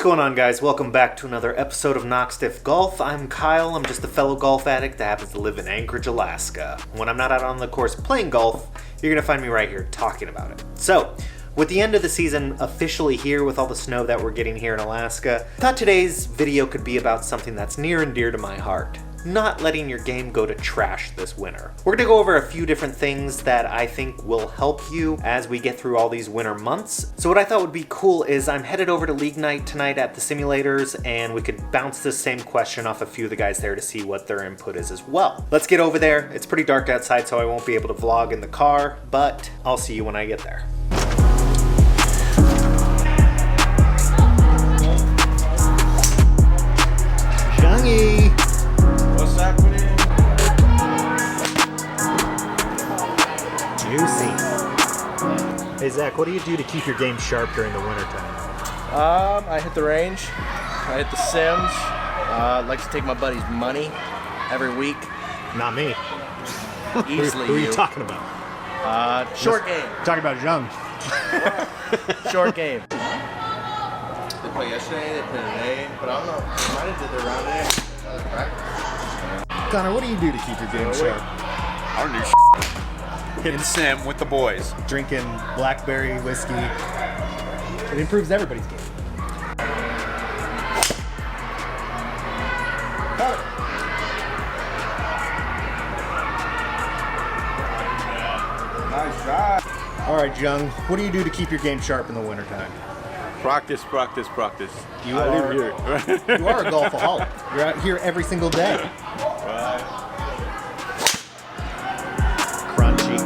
going on, guys? Welcome back to another episode of Knockstiff Golf. I'm Kyle. I'm just a fellow golf addict that happens to live in Anchorage, Alaska. When I'm not out on the course playing golf, you're going to find me right here talking about it. So, with the end of the season officially here with all the snow that we're getting here in Alaska, I thought today's video could be about something that's near and dear to my heart. Not letting your game go to trash this winter. We're gonna go over a few different things that I think will help you as we get through all these winter months. So what I thought would be cool is I'm headed over to League Night tonight at the simulators, and we could bounce this same question off a few of the guys there to see what their input is as well. Let's get over there. It's pretty dark outside, so I won't be able to vlog in the car, but I'll see you when I get there. Shungy! What's happening? Juicy. Hey Zach, what do you do to keep your game sharp during the wintertime? I hit the range. I hit the Sims. Like to take my buddy's money every week. Not me. Easily Who are you. you talking about? Short game. Talking about Zhang. Short game. They played yesterday, they played today, but I don't know. They might have did their round today. Practice. Connor, what do you do to keep your game sharp? I don't do hit the sim with the boys. Drinking blackberry whiskey. It improves everybody's game. Nice try. All right, Zhang, what do you do to keep your game sharp in the wintertime? Practice. You are a golfaholic. You're out here every single day. Crunchy.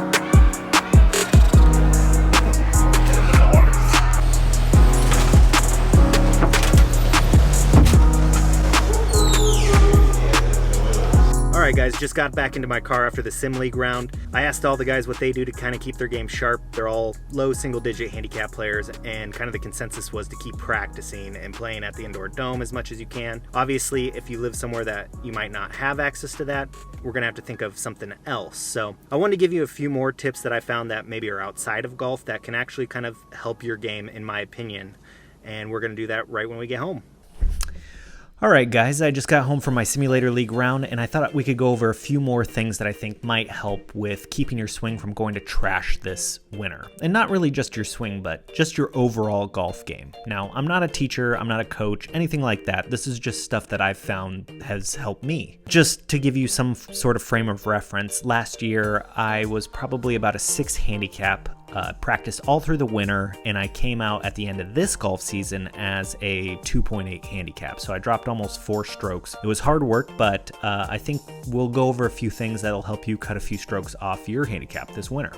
Alright guys, just got back into my car after the Sim League round. I asked all the guys what they do to kind of keep their game sharp. They're all low single-digit handicap players, and kind of the consensus was to keep practicing and playing at the indoor dome as much as you can. Obviously, if you live somewhere that you might not have access to that, we're going to have to think of something else. So I wanted to give you a few more tips that I found that maybe are outside of golf that can actually kind of help your game, in my opinion. And we're going to do that right when we get home. Alright guys, I just got home from my Simulator League round, and I thought we could go over a few more things that I think might help with keeping your swing from going to trash this winter. And not really just your swing, but just your overall golf game. Now, I'm not a teacher, I'm not a coach, anything like that. This is just stuff that I've found has helped me. Just to give you some sort of frame of reference, last year I was probably about a 6 handicap, practiced all through the winter, and I came out at the end of this golf season as a 2.8 handicap. So I dropped almost 4 strokes. It was hard work, but I think we'll go over a few things that'll help you cut a few strokes off your handicap this winter.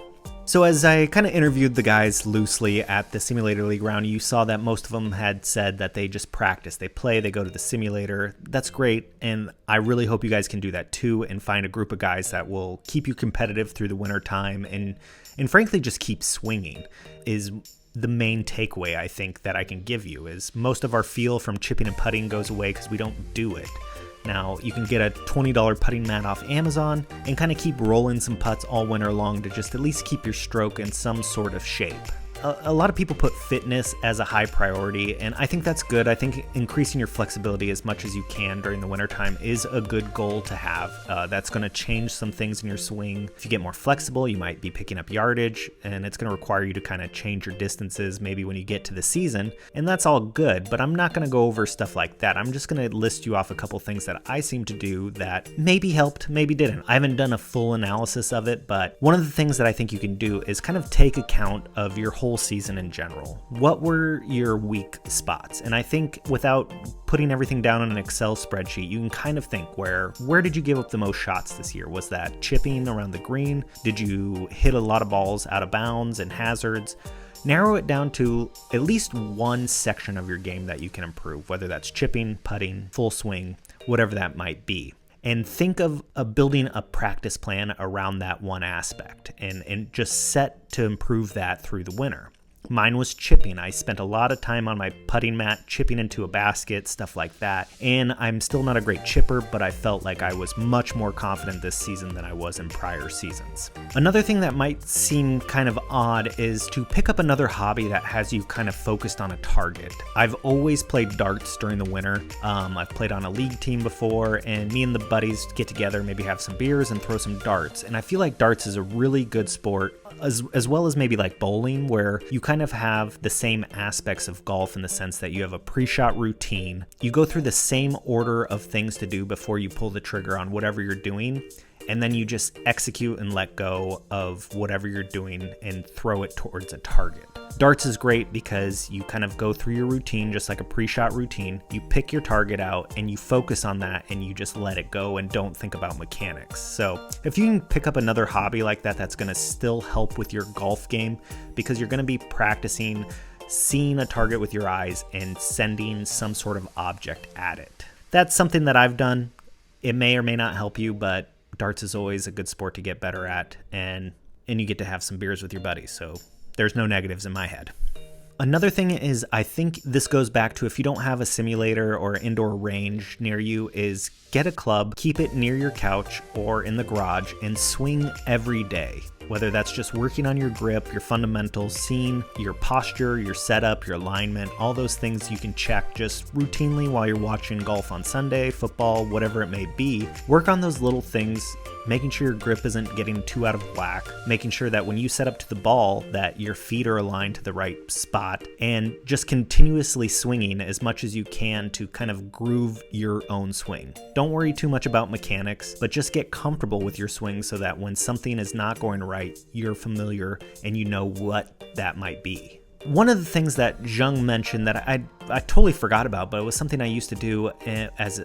So as I kind of interviewed the guys loosely at the Simulator League round, you saw that most of them had said that they just practice. They play, they go to the simulator. That's great, and I really hope you guys can do that too and find a group of guys that will keep you competitive through the winter time and frankly just keep swinging is the main takeaway I think that I can give you. Is most of our feel from chipping and putting goes away because we don't do it. Now, you can get a $20 putting mat off Amazon and kind of keep rolling some putts all winter long to just at least keep your stroke in some sort of shape. A lot of people put fitness as a high priority, and I think that's good. I think increasing your flexibility as much as you can during the wintertime is a good goal to have. That's going to change some things in your swing. If you get more flexible, you might be picking up yardage, and it's going to require you to kind of change your distances maybe when you get to the season, and that's all good, but I'm not going to go over stuff like that. I'm just going to list you off a couple things that I seem to do that maybe helped, maybe didn't. I haven't done a full analysis of it, but one of the things that I think you can do is kind of take account of your whole season in general. What were your weak spots? And I think without putting everything down on an Excel spreadsheet, you can kind of think where did you give up the most shots this year? Was that chipping around the green? Did you hit a lot of balls out of bounds and hazards? Narrow it down to at least one section of your game that you can improve, whether that's chipping, putting, full swing, whatever that might be. And think of building a practice plan around that one aspect and just set to improve that through the winter. Mine was chipping. I spent a lot of time on my putting mat, chipping into a basket, stuff like that. And I'm still not a great chipper, but I felt like I was much more confident this season than I was in prior seasons. Another thing that might seem kind of odd is to pick up another hobby that has you kind of focused on a target. I've always played darts during the winter. I've played on a league team before, and me and the buddies get together, maybe have some beers and throw some darts. And I feel like darts is a really good sport, as well as maybe like bowling, where you kind of have the same aspects of golf in the sense that you have a pre-shot routine. You go through the same order of things to do before you pull the trigger on whatever you're doing, and then you just execute and let go of whatever you're doing and throw it towards a target. Darts is great because you kind of go through your routine just like a pre-shot routine. You pick your target out and you focus on that and you just let it go and don't think about mechanics. So if you can pick up another hobby like that, that's going to still help with your golf game, because you're going to be practicing seeing a target with your eyes and sending some sort of object at it. That's something that I've done. It may or may not help you, but darts is always a good sport to get better at, and you get to have some beers with your buddies, so there's no negatives in my head. Another thing is, I think this goes back to if you don't have a simulator or indoor range near you, is get a club, keep it near your couch or in the garage, and swing every day. Whether that's just working on your grip, your fundamentals, seeing your posture, your setup, your alignment, all those things you can check just routinely while you're watching golf on Sunday, football, whatever it may be. Work on those little things, making sure your grip isn't getting too out of whack, making sure that when you set up to the ball that your feet are aligned to the right spot, and just continuously swinging as much as you can to kind of groove your own swing. Don't worry too much about mechanics, but just get comfortable with your swing so that when something is not going right, you're familiar and you know what that might be. One of the things that Zheng mentioned that I totally forgot about, but it was something I used to do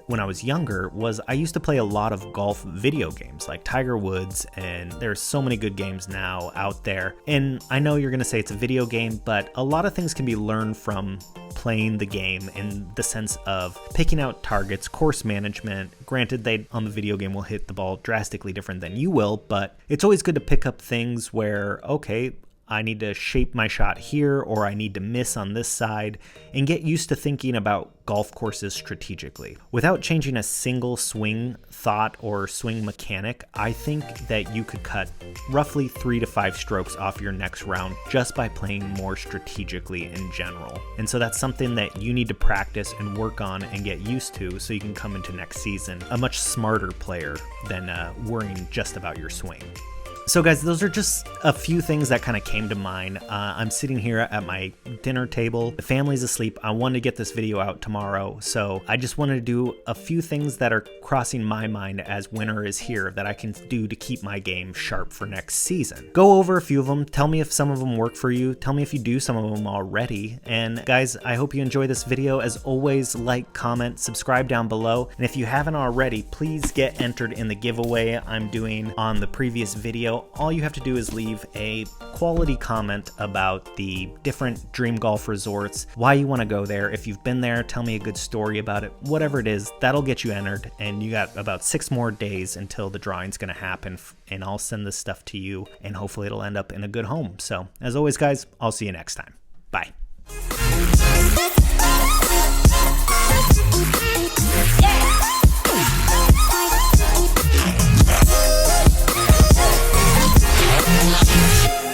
when I was younger, was I used to play a lot of golf video games like Tiger Woods, and there's so many good games now out there. And I know you're going to say it's a video game, but a lot of things can be learned from playing the game in the sense of picking out targets, course management. Granted, they on the video game will hit the ball drastically different than you will, but it's always good to pick up things where, okay, I need to shape my shot here, or I need to miss on this side, and get used to thinking about golf courses strategically. Without changing a single swing thought or swing mechanic, I think that you could cut roughly 3 to 5 strokes off your next round just by playing more strategically in general. And so that's something that you need to practice and work on and get used to so you can come into next season a much smarter player than worrying just about your swing. So guys, those are just a few things that kind of came to mind. I'm sitting here at my dinner table. The family's asleep. I wanted to get this video out tomorrow, so I just wanted to do a few things that are crossing my mind as winter is here that I can do to keep my game sharp for next season. Go over a few of them. Tell me if some of them work for you. Tell me if you do some of them already. And guys, I hope you enjoy this video. As always, like, comment, subscribe down below. And if you haven't already, please get entered in the giveaway I'm doing on the previous video. All you have to do is leave a quality comment about the different dream golf resorts, why you want to go there. If you've been there, tell me a good story about it. Whatever it is, that'll get you entered, and you got about 6 more days until the drawing's going to happen, and I'll send this stuff to you, and hopefully it'll end up in a good home. So as always, guys, I'll see you next time. Bye.